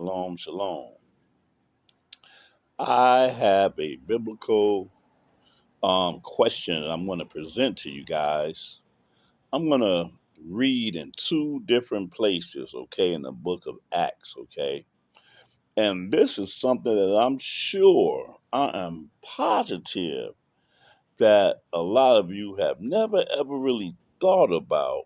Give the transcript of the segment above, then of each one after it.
Shalom, shalom. I have a biblical question that I'm going to present to you guys. I'm going to read in two different places, okay, in the book of Acts, okay? And this is something that I'm sure, I am positive that a lot of you have never ever really thought about.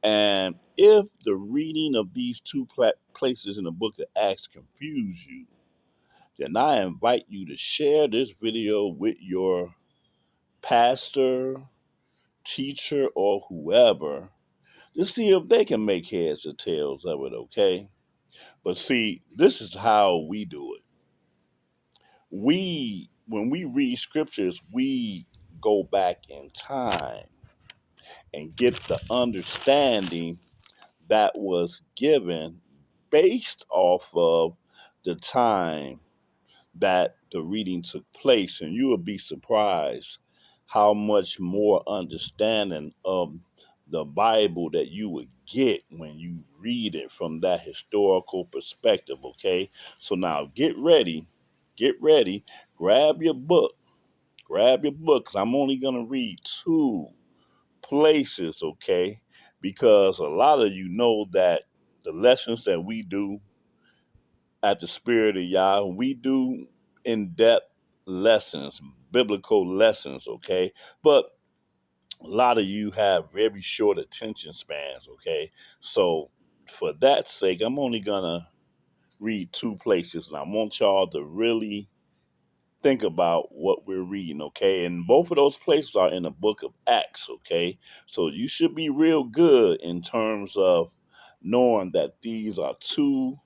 And if the reading of these two places in the book of Acts confuse you, then I invite you to share this video with your pastor, teacher, or whoever to see if they can make heads or tails of it, okay? But see, this is how we do it. When we read scriptures, we go back in time and get the understanding that was given based off of the time that the reading took place, and you will be surprised how much more understanding of the Bible that you would get when you read it from that historical perspective, okay? So now get ready, grab your book, because I'm only going to read two places, okay? Because a lot of you know that the lessons that we do at the Spirit of Yah, we do in-depth lessons, biblical lessons, okay? But a lot of you have very short attention spans, okay? So for that sake, I'm only gonna read two places, and I want y'all to really think about what we're reading, okay? And both of those places are in the book of Acts, okay? So you should be real good in terms of knowing that these are two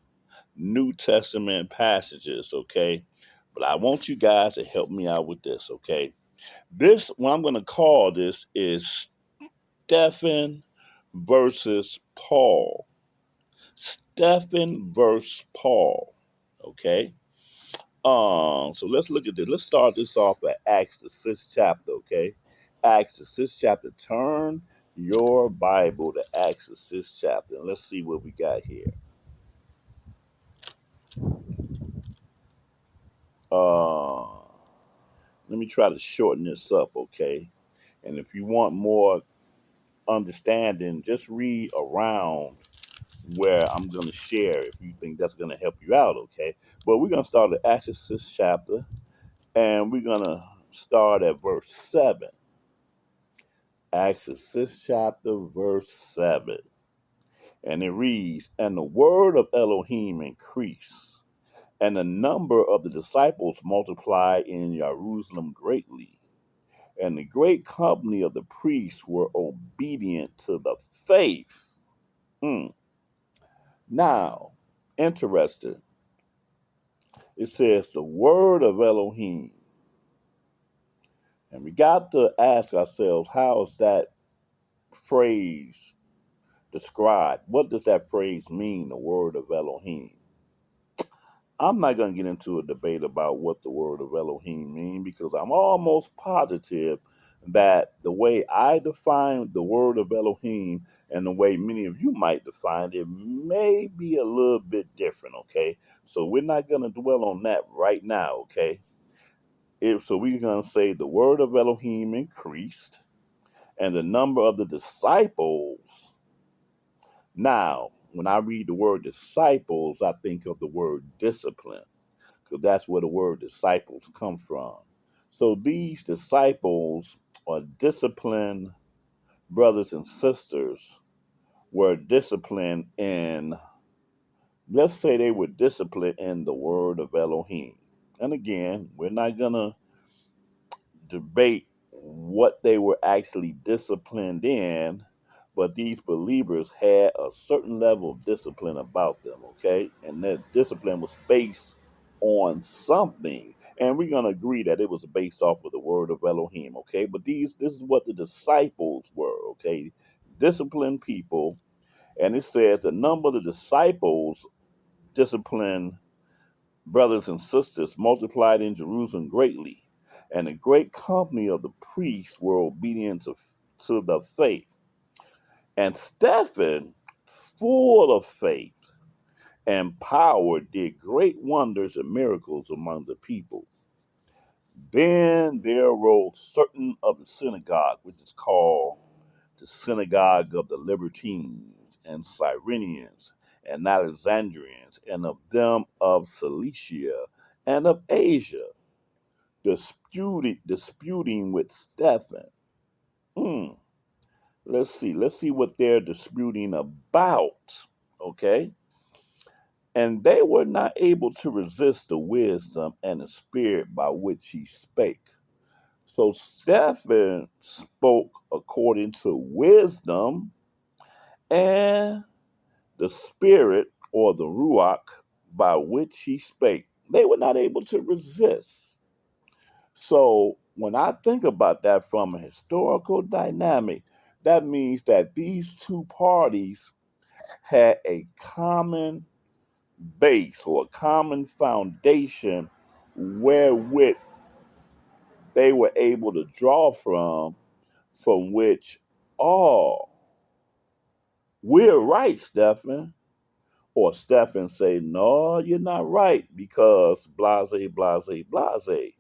New Testament passages, okay? But I want you guys to help me out with this, okay? This, what I'm going to call this is Stephen versus Paul. Stephen versus Paul, okay? So let's look at this. Let's start this off at Acts the 6th chapter, okay? Acts the 6th chapter. Turn your Bible to Acts the 6th chapter, and let's see what we got here. Uh, Let me try to shorten this up, okay? And if you want more understanding, just read around where I'm going to share if you think that's going to help you out, okay? But we're going to start at Acts 6th chapter, and we're going to start at verse 7. Acts 6th chapter, verse 7. And it reads, "And the word of Elohim increased, and the number of the disciples multiplied in Jerusalem greatly. And the great company of the priests were obedient to the faith." Now, interesting. It says the word of Elohim. And we got to ask ourselves, how is that phrase described? What does that phrase mean, the word of Elohim? I'm not going to get into a debate about what the word of Elohim means, because I'm almost positive that the way I define the word of Elohim and the way many of you might define it may be a little bit different, okay? So we're not going to dwell on that right now, okay? So we're going to say the word of Elohim increased and the number of the disciples. Now, when I read the word disciples, I think of the word discipline, because that's where the word disciples come from. So these disciples are disciplined brothers and sisters, were disciplined in, let's say they were disciplined in the word of Elohim. And again, we're not going to debate what they were actually disciplined in, but these believers had a certain level of discipline about them, okay? And that discipline was based on something. And we're going to agree that it was based off of the word of Elohim, okay? But this is what the disciples were, okay? Disciplined people. And it says the number of the disciples, disciplined brothers and sisters, multiplied in Jerusalem greatly, and a great company of the priests were obedient to the faith. And Stephen, full of faith and power did great wonders and miracles among the people. Then there arose certain of the synagogue, which is called the synagogue of the Libertines and Cyrenians and Alexandrians, and of them of Cilicia and of Asia, disputing with Stephen. Hmm. Let's see what they're disputing about. Okay. And they were not able to resist the wisdom and the spirit by which he spake. So Stephen spoke according to wisdom and the spirit or the ruach by which he spake. They were not able to resist. So when I think about that from a historical dynamic, that means that these two parties had a common base or a common foundation wherewith they were able to draw from which, oh, we're right, Stephen. Or Stephen say, no, you're not right because blase, blase, blase.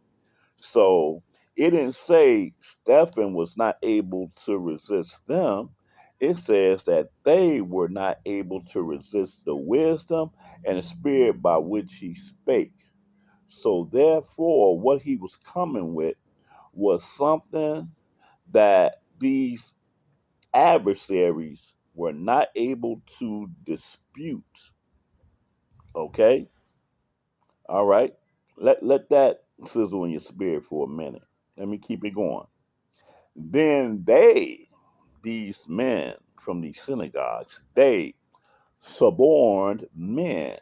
So it didn't say Stephen was not able to resist them. It says that they were not able to resist the wisdom and the spirit by which he spake. So therefore, what he was coming with was something that these adversaries were not able to dispute. Okay? All right. Let that sizzle in your spirit for a minute. Let me keep it going. Then these men from these synagogues, they suborned men,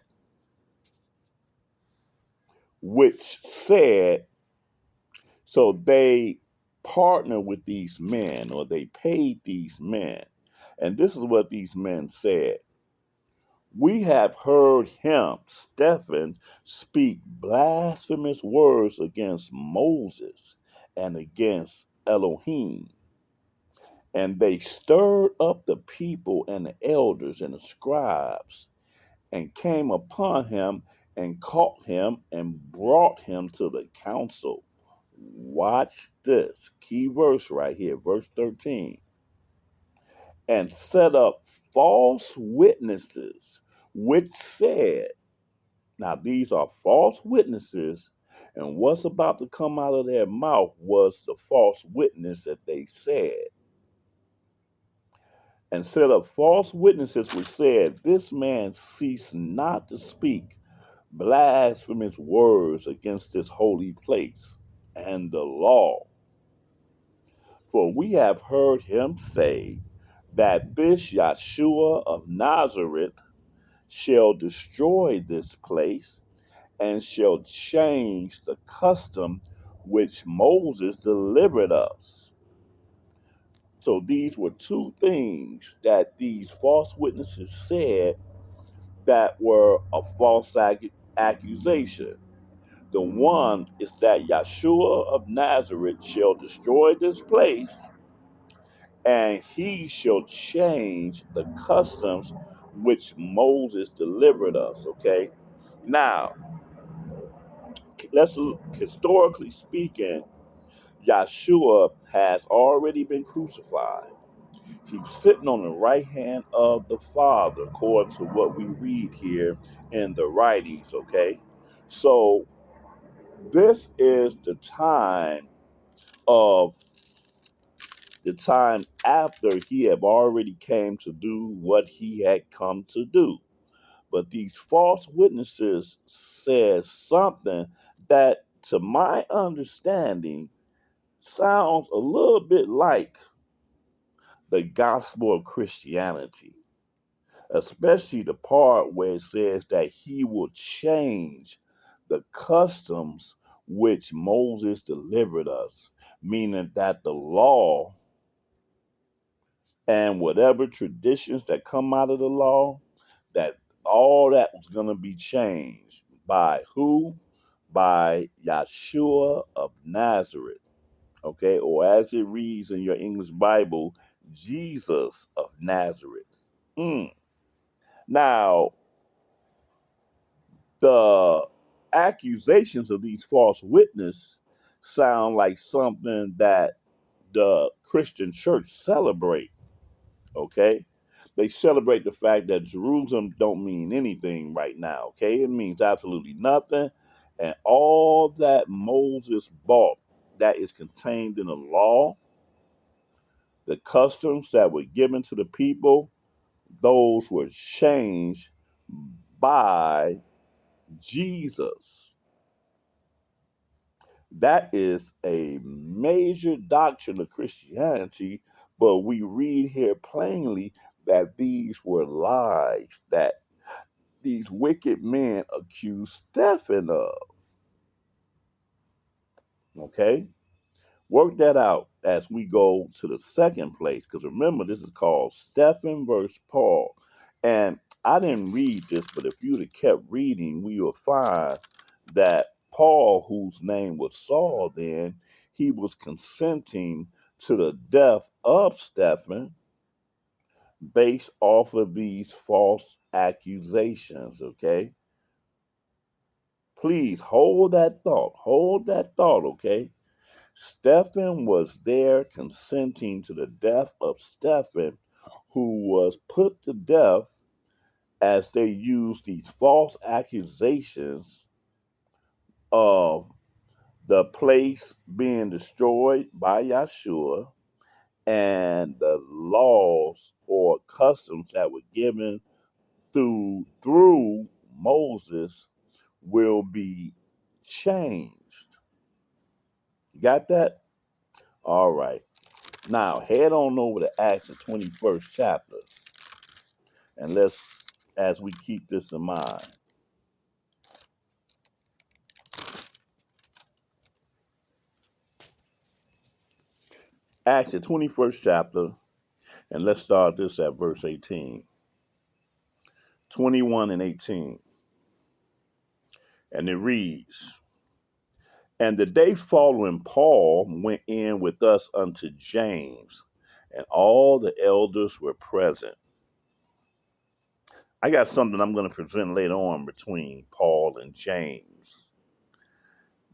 which said, so they partnered with these men or they paid these men. And this is what these men said. We have heard him, Stephen, speak blasphemous words against Moses and against Elohim. And they stirred up the people and the elders and the scribes and came upon him and caught him and brought him to the council. Watch this key verse right here, verse 13. And set up false witnesses, which said, now, these are false witnesses, and what's about to come out of their mouth was the false witness that they said. And set up false witnesses which said, this man ceased not to speak blasphemous words against this holy place and the law. For we have heard him say that this Yeshua of Nazareth shall destroy this place and shall change the custom which Moses delivered us. So these were two things that these false witnesses said that were a false accusation. The one is that Yeshua of Nazareth shall destroy this place and he shall change the customs which Moses delivered us. Okay. Now, let's look, historically speaking, Yeshua has already been crucified. He's sitting on the right hand of the Father, according to what we read here in the writings, okay? So this is of the time after he had already came to do what he had come to do. But these false witnesses said something that, to my understanding, sounds a little bit like the gospel of Christianity, especially the part where it says that he will change the customs which Moses delivered us, meaning that the law and whatever traditions that come out of the law, that all that was going to be changed by who? By Yeshua of Nazareth. Okay, or as it reads in your English Bible, Jesus of Nazareth. Mm. Now, The accusations of these false witnesses sound like something that the Christian church celebrate. Okay, they celebrate the fact that Jerusalem don't mean anything right now. Okay, it means absolutely nothing, and all that Moses bought that is contained in the law, the customs that were given to the people, those were changed by Jesus. That is a major doctrine of Christianity, but we read here plainly that these were lies that these wicked men accused Stephen of. Okay? Work that out as we go to the second place, because remember, this is called Stephen versus Paul. And I didn't read this, but if you'd have kept reading, we will find that Paul, whose name was Saul then, he was consenting to the death of Stephen based off of these false accusations, okay? Please hold that thought. Hold that thought, okay? Stephen was there consenting to the death of Stephen, who was put to death as they used these false accusations of the place being destroyed by Yahshua and the laws or customs that were given through Moses will be changed. Got that? All right. Now head on over to Acts the 21st chapter, and let's, as we keep this in mind. Acts the 21st chapter, and let's start this at verse 18. 21 and 18. And it reads, And the day following Paul went in with us unto James, and all the elders were present. I got something I'm going to present later on between Paul and James,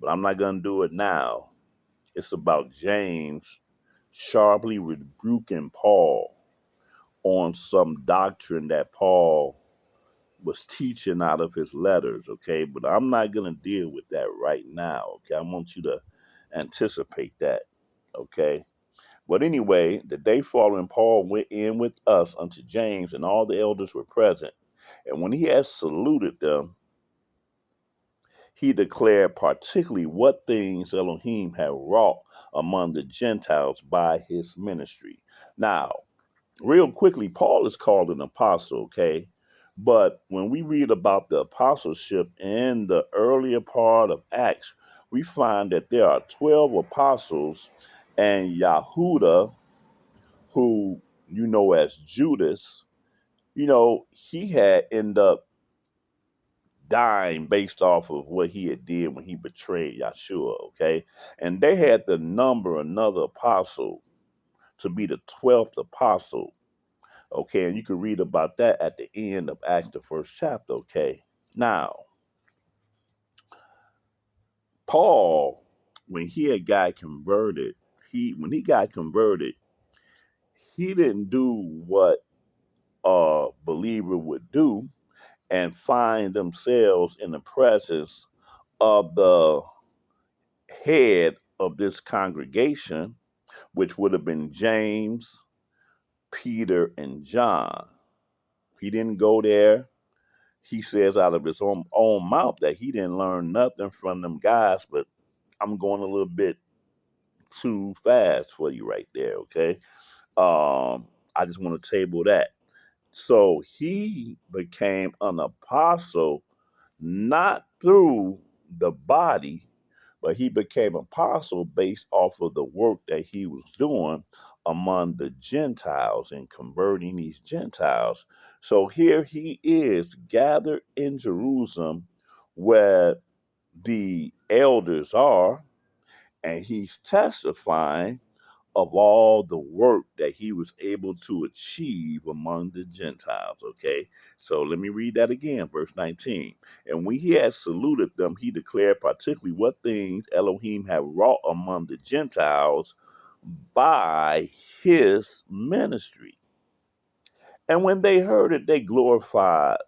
but I'm not going to do it now. It's about James sharply rebuking Paul on some doctrine that Paul was teaching out of his letters, okay? But I'm not going to deal with that right now, okay? I want you to anticipate that, okay? But anyway, the day following, Paul went in with us unto James, and all the elders were present. And when he had saluted them, he declared particularly what things Elohim had wrought among the Gentiles by his ministry. Now, real quickly, Paul is called an apostle, okay? But when we read about the apostleship in the earlier part of Acts, we find that there are 12 apostles, and Yahuda, who you know as Judas, he had ended up dying based off of what he had did when he betrayed Yahshua, okay? And they had to number another apostle to be the 12th apostle, okay? And you can read about that at the end of Acts, the first chapter, okay? Now, Paul, when he had got converted, when he got converted, he didn't do what a believer would do and find themselves in the presence of the head of this congregation, which would have been James, Peter, and John. He didn't go there. He says out of his own mouth that he didn't learn nothing from them guys, but I'm going a little bit too fast for you right there, okay? I just want to table that. So he became an apostle not through the body, but he became apostle based off of the work that he was doing among the Gentiles and converting these Gentiles. So here he is gathered in Jerusalem where the elders are, and he's testifying of all the work that he was able to achieve among the Gentiles. Okay, so let me read that again, verse 19. And when he had saluted them, he declared particularly what things Elohim had wrought among the Gentiles by his ministry. And when they heard it, they glorified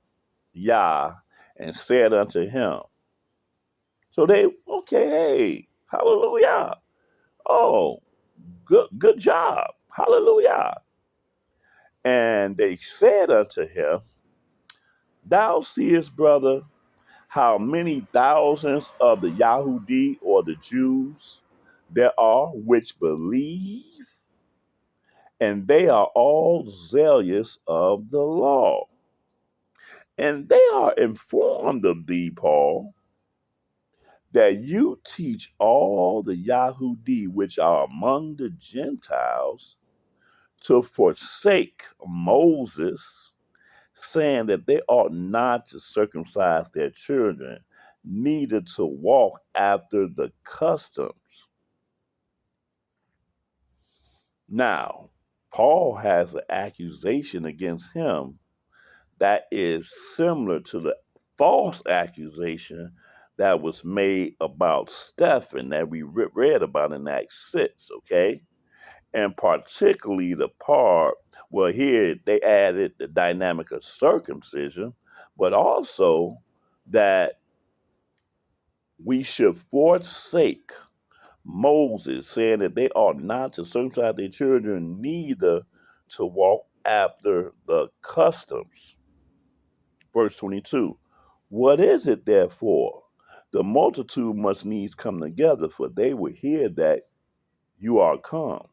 Yah and said unto him, so they, okay, hey, hallelujah. Oh, good job. Hallelujah. And they said unto him, thou seest, brother, how many thousands of the Yahudi or the Jews there are which believe, and they are all zealous of the law. And they are informed of thee, Paul, that you teach all the Yahudi which are among the Gentiles to forsake Moses, saying that they ought not to circumcise their children, neither to walk after the customs. Now, Paul has an accusation against him that is similar to the false accusation that was made about Stephen that we read about in Acts 6, okay? And particularly the part, well, here they added the dynamic of circumcision, but also that we should forsake Moses, saying that they ought not to circumcise their children, neither to walk after the customs. Verse 22. What is it therefore? The multitude must needs come together, for they will hear that you are come.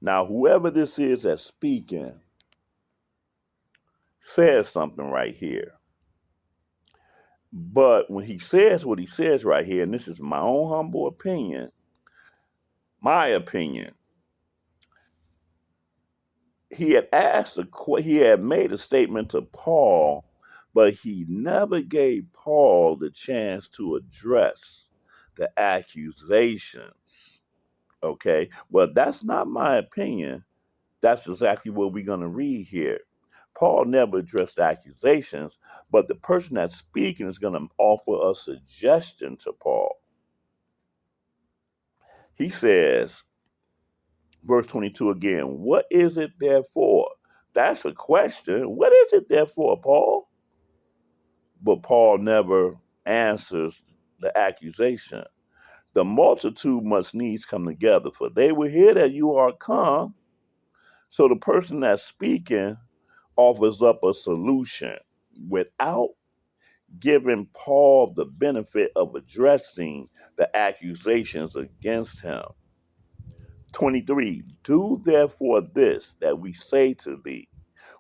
Now, whoever this is that's speaking says something right here. But when he says what he says right here, and this is my own humble opinion, he had made a statement to Paul, but he never gave Paul the chance to address the accusations. Okay, well, that's not my opinion. That's exactly what we're going to read here. Paul never addressed accusations, but the person that's speaking is going to offer a suggestion to Paul. He says, verse 22 again, what is it therefore? That's a question. What is it therefore, Paul? But Paul never answers the accusation. The multitude must needs come together, for they will hear that you are come. So the person that's speaking offers up a solution without giving Paul the benefit of addressing the accusations against him. 23, do therefore this that we say to thee.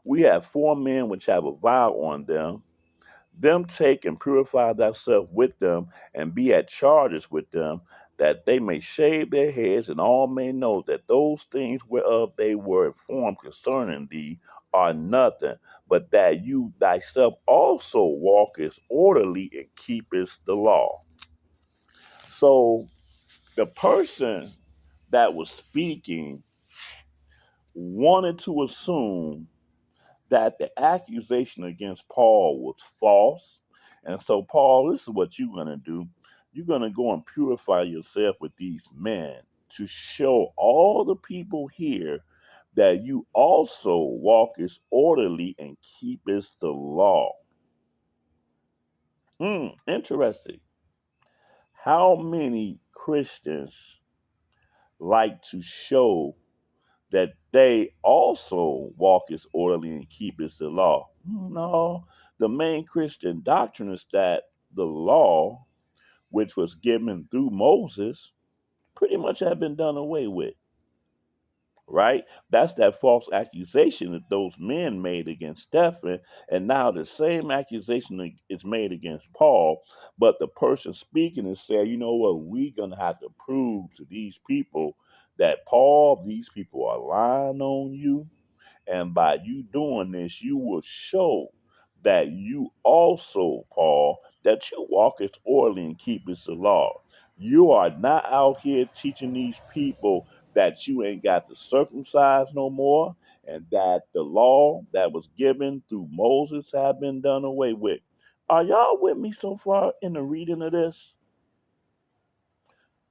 We have 4 men which have a vow on them. Them take and purify thyself with them, and be at charges with them, that they may shave their heads, and all may know that those things whereof they were informed concerning thee are nothing, but that you thyself also walkest orderly and keepest the law. So the person that was speaking wanted to assume that the accusation against Paul was false. And so, Paul, this is what you're going to do. You're going to go and purify yourself with these men to show all the people here that you also walkest orderly and keepest the law. Interesting. How many Christians like to show that they also walk as orderly and keep as the law? No, the main Christian doctrine is that the law, which was given through Moses, pretty much had been done away with, right? That's that false accusation that those men made against Stephen, and now the same accusation is made against Paul, but the person speaking is saying, you know what, we're going to have to prove to these people that, Paul, these people are lying on you, and by you doing this, you will show that you also, Paul, that you walk orderly and keep the law. You are not out here teaching these people that you ain't got to circumcise no more, and that the law that was given through Moses have been done away with. Are y'all with me so far in the reading of this?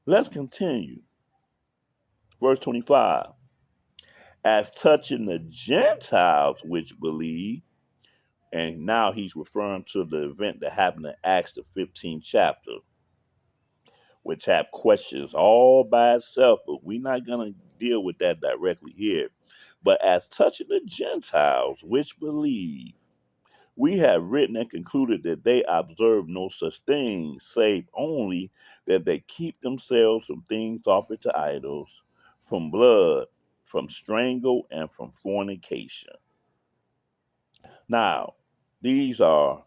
Let's continue. Verse 25. As touching the Gentiles which believe, and now he's referring to the event that happened in Acts, the 15th chapter, which have questions all by itself, but we're not going to deal with that directly here. But as touching the Gentiles which believe, we have written and concluded that they observe no such thing, save only that they keep themselves from things offered to idols, from blood, from strangle, and from fornication. Now, these are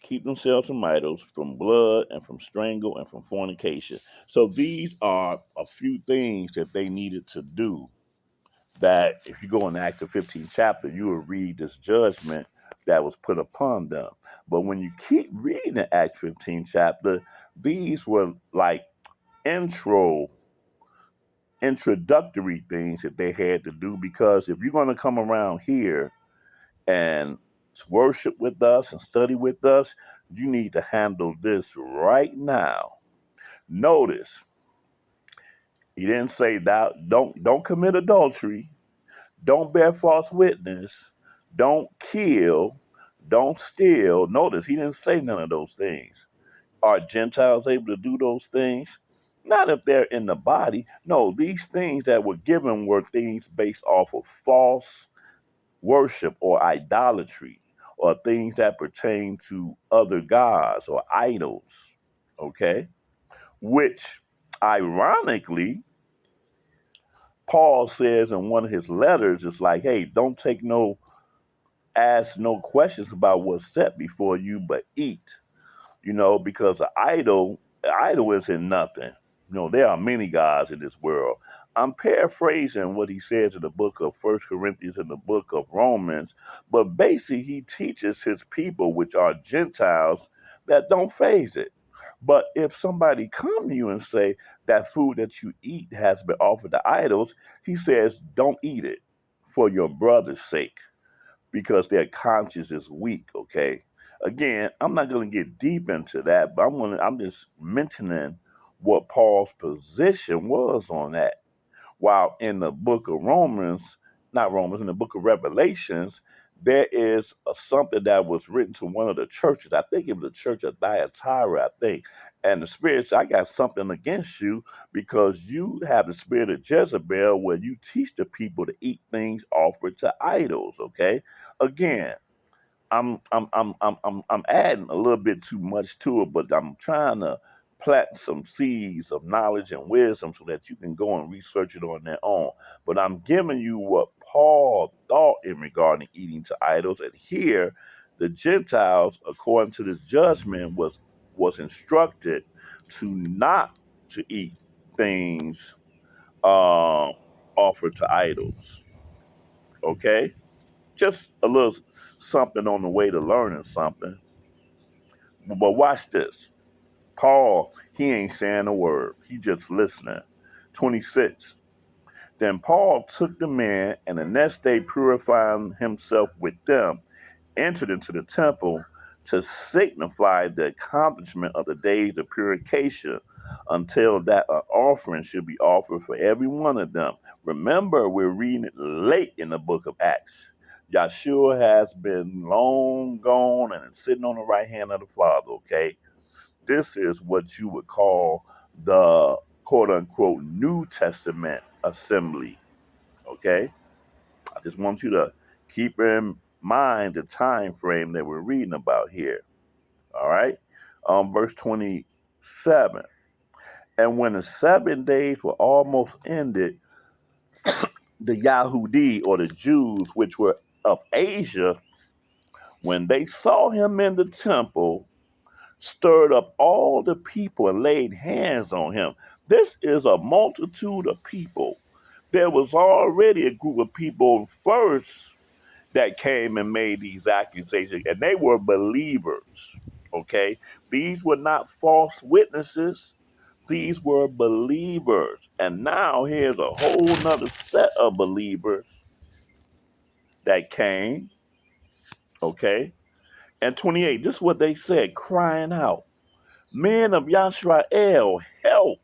keep themselves from idols, from blood, and from strangle, and from fornication. So these are a few things that they needed to do, that if you go in Acts the 15th chapter, you will read this judgment that was put upon them. But when you keep reading the Acts 15th chapter, these were like introductory things that they had to do, because if you're going to come around here and worship with us and study with us, you need to handle this right now. Notice, he didn't say that don't commit adultery, don't bear false witness, don't kill, don't steal. Notice he didn't say none of those things. Are Gentiles able to do those things? Not if they're in the body. No, these things that were given were things based off of false worship or idolatry, or things that pertain to other gods or idols, okay? Which, ironically, Paul says in one of his letters, it's like, hey, don't ask no questions about what's set before you, but eat. Because an idol isn't nothing. There are many gods in this world. I'm paraphrasing what he says in the book of First Corinthians and the book of Romans, but basically he teaches his people, which are Gentiles, that don't phase it. But if somebody come to you and say that food that you eat has been offered to idols, he says, don't eat it for your brother's sake, because their conscience is weak, okay? Again, I'm not going to get deep into that, but I'm just mentioning what Paul's position was on that. While in the book of in the book of Revelations, there is something that was written to one of the churches. I think it was the church of Thyatira, I think. And the Spirit said, I got something against you, because you have the spirit of Jezebel, where you teach the people to eat things offered to idols, okay? Again, I'm adding a little bit too much to it, but I'm trying to plant some seeds of knowledge and wisdom so that you can go and research it on their own. But I'm giving you what Paul thought in regarding eating to idols, and here the Gentiles, according to this judgment, was instructed to not to eat things offered to idols. Okay, just a little something on the way to learning something. But watch this. Paul, he ain't saying a word. He just listening. 26. Then Paul took the men, and the next day purifying himself with them, entered into the temple to signify the accomplishment of the days of purification, until that an offering should be offered for every one of them. Remember, we're reading it late in the book of Acts. Yahshua has been long gone and is sitting on the right hand of the Father, okay? This is what you would call the quote unquote New Testament assembly, okay? I just want you to keep in mind the time frame that we're reading about here. All right. Verse 27. And when the 7 days were almost ended, the Yahudi, or the Jews, which were of Asia, when they saw him in the temple, stirred up all the people and laid hands on him. This is a multitude of people. There was already a group of people first that came and made these accusations, and they were believers, okay? These were not false witnesses. These were believers. And now here's a whole nother set of believers that came, okay? And 28, this is what they said, crying out, men of Yashrael, help.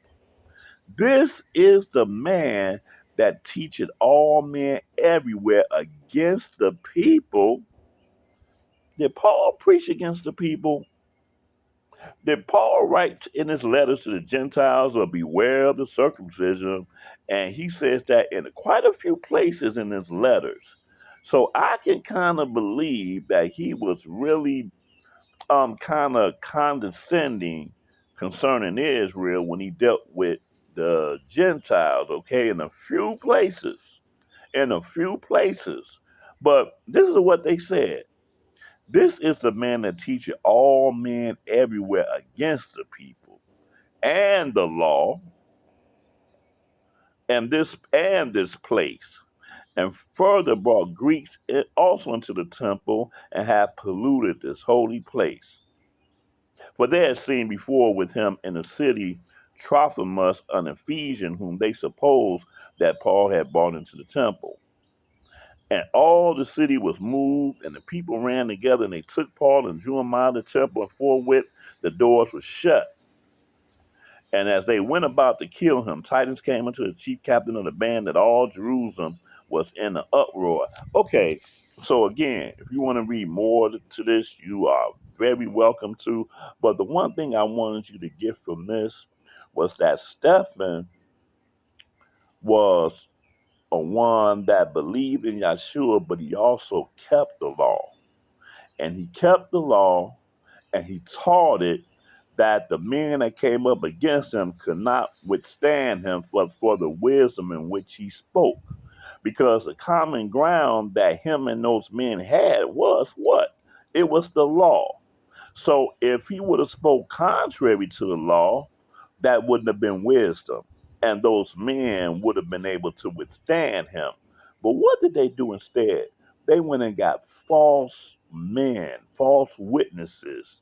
This is the man that teacheth all men everywhere against the people. Did Paul preach against the people? Did Paul write in his letters to the Gentiles or beware of the circumcision? And he says that in quite a few places in his letters. So I can kind of believe that he was really kind of condescending concerning Israel when he dealt with the Gentiles, okay, in a few places. In a few places. But this is what they said. This is the man that teacheth all men everywhere against the people and the law and this place, and further brought Greeks also into the temple and have polluted this holy place. For they had seen before with him in the city Trophimus, an Ephesian, whom they supposed that Paul had brought into the temple. And all the city was moved, and the people ran together, and they took Paul and drew him out of the temple, and forthwith the doors were shut. And as they went about to kill him, Titus came unto the chief captain of the band that all Jerusalem was in an uproar. Okay, so again, if you want to read more to this, you are very welcome to. But the one thing I wanted you to get from this was that Stephen was a one that believed in Yeshua, but he also kept the law. And he kept the law and he taught it that the men that came up against him could not withstand him for the wisdom in which he spoke. Because the common ground that him and those men had was what? It was the law. So if he would have spoke contrary to the law, that wouldn't have been wisdom. And those men would have been able to withstand him. But what did they do instead? They went and got false men, false witnesses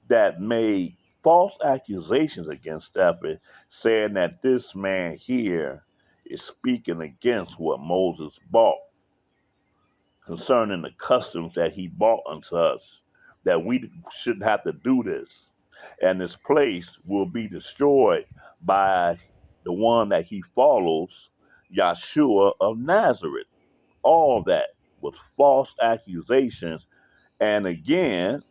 that made false accusations against Stephen, saying that this man here is speaking against what Moses bought concerning the customs that he bought unto us, that we shouldn't have to do this. And this place will be destroyed by the one that he follows, Yeshua of Nazareth. All that was false accusations. And again,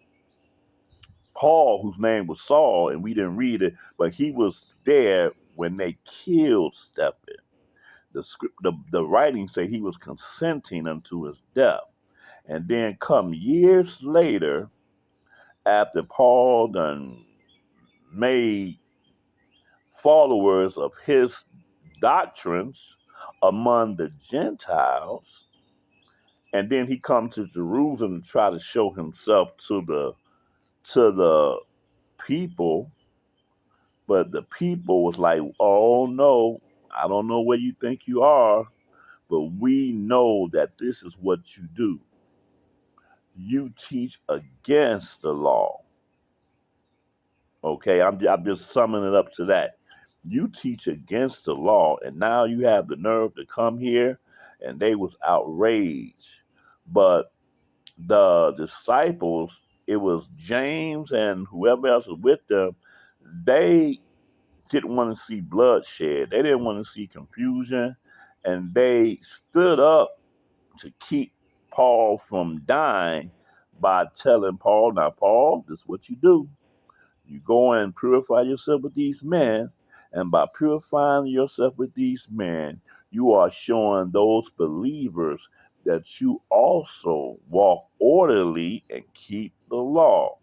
Paul, whose name was Saul, and we didn't read it, but he was there when they killed Stephen. The writings say he was consenting unto his death. And then come years later, after Paul done made followers of his doctrines among the Gentiles, and then he come to Jerusalem to try to show himself to the people. But the people was like, oh no, I don't know where you think you are, but we know that this is what you do. You teach against the law. Okay, I'm just summing it up to that. You teach against the law, and now you have the nerve to come here, and they was outraged. But the disciples, it was James and whoever else was with them, they didn't want to see bloodshed. They didn't want to see confusion. And they stood up to keep Paul from dying by telling Paul, now, Paul, this is what you do. You go and purify yourself with these men. And by purifying yourself with these men, you are showing those believers that you also walk orderly and keep the law.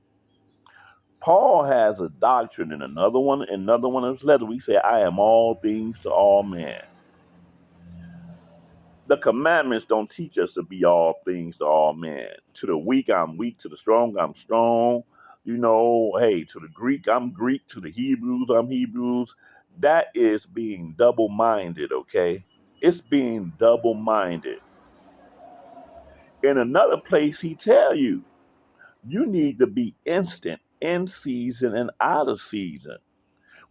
Paul has a doctrine in another one of his letters. We say, I am all things to all men. The commandments don't teach us to be all things to all men. To the weak, I'm weak. To the strong, I'm strong. Hey, to the Greek, I'm Greek. To the Hebrews, I'm Hebrews. That is being double-minded, okay? It's being double-minded. In another place, he tell you, you need to be instant, in season and out of season.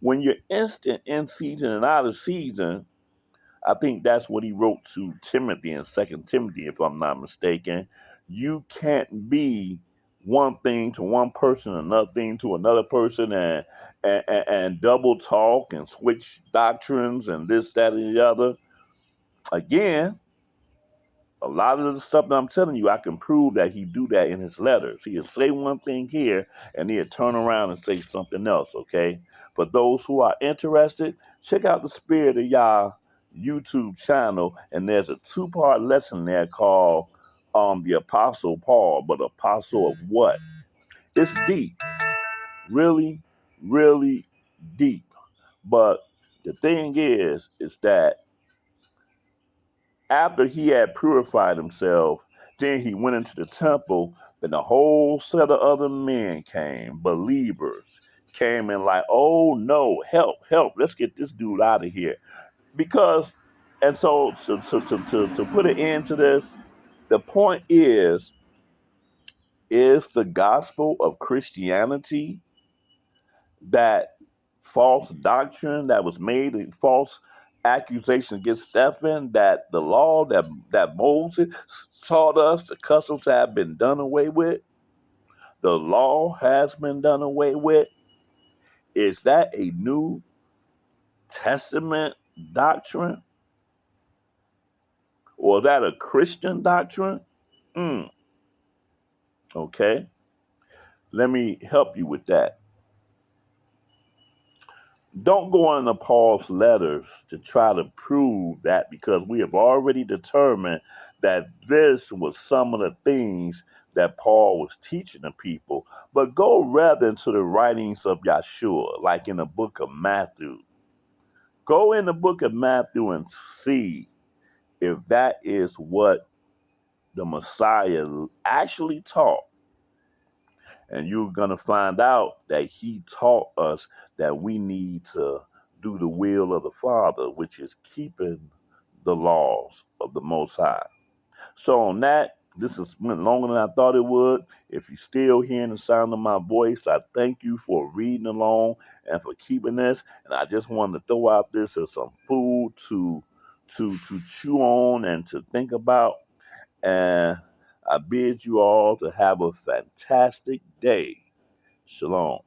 When you're instant in season and out of season, I think that's what he wrote to Timothy in 2 Timothy, if I'm not mistaken. You can't be one thing to one person, another thing to another person, and double talk and switch doctrines and this, that, and the other. Again, a lot of the stuff that I'm telling you, I can prove that he do that in his letters. He'll say one thing here, and he'll turn around and say something else, okay? For those who are interested, check out the Spirit of Yah YouTube channel, and there's a 2-part lesson there called The Apostle Paul, but apostle of what? It's deep, really, really deep. But the thing is that after he had purified himself, then he went into the temple. Then a whole set of other men came, believers, came in like, oh no, help, help, let's get this dude out of here. Because, and so to put an end to this, the point is the gospel of Christianity that false doctrine that was made, a false accusation against Stephen, that the law that Moses taught us, the customs have been done away with, the law has been done away with. Is that a New Testament doctrine? Or is that a Christian doctrine? Okay. Let me help you with that. Don't go into Paul's letters to try to prove that, because we have already determined that this was some of the things that Paul was teaching the people. But go rather into the writings of Yeshua, like in the book of Matthew. Go in the book of Matthew and see if that is what the Messiah actually taught. And you're going to find out that he taught us that we need to do the will of the Father, which is keeping the laws of the Most High. So on that, this has went longer than I thought it would. If you're still hearing the sound of my voice, I thank you for reading along and for keeping this. And I just wanted to throw out this as some food to chew on and to think about. And I bid you all to have a fantastic day. Shalom.